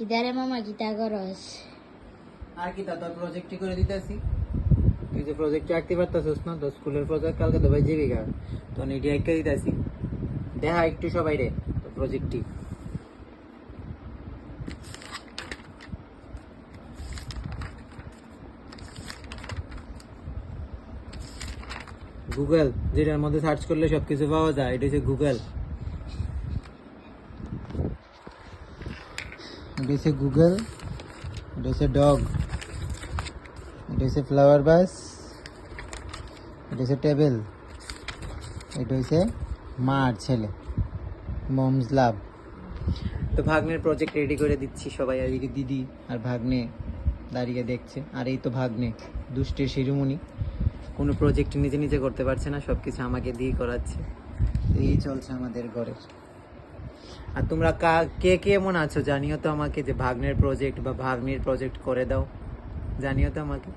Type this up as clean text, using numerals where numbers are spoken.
ইদারে মামা গীতা করস আর কি তা তোর প্রজেক্টই করে দিতেছি। তুই যে প্রজেক্ট রাখতে পারতাছিস না, তো স্কুলের প্রজেক্ট কালকে তো ভাই যাবি গা, তো এটি একটা দিতেছি। দেখা একটু সবাই রে তো প্রজেক্টটি। গুগল, যেটার মধ্যে সার্চ করলে সবকিছু পাওয়া যায়, এটা হচ্ছে গুগল। এটা হচ্ছে গুগল, এটা হচ্ছে ডগ, এটা হচ্ছে ফ্লাওয়ার বাস, এটা হচ্ছে টেবিল, এটা হচ্ছে মা আর ছেলে, মমস লাভ। তো ভাগ্নের প্রজেক্ট রেডি করে দিচ্ছি সবাই, আর এদিকে দিদি আর ভাগ্নে দাঁড়িয়ে দেখছে। আর এই তো ভাগ্নে দুষ্টের শিরোমণি, কোনো প্রজেক্ট নিজে নিজে করতে পারছে না, সব কিছু আমাকে দিয়ে করাচ্ছে। এই চলছে আমাদের ঘরের। আর তোমরা কে কে এমন আছো জানিও তো আমাকে, যে ভাগ্নের প্রজেক্ট বা ভাগ্নির প্রজেক্ট করে দাও, জানিও তো আমাকে।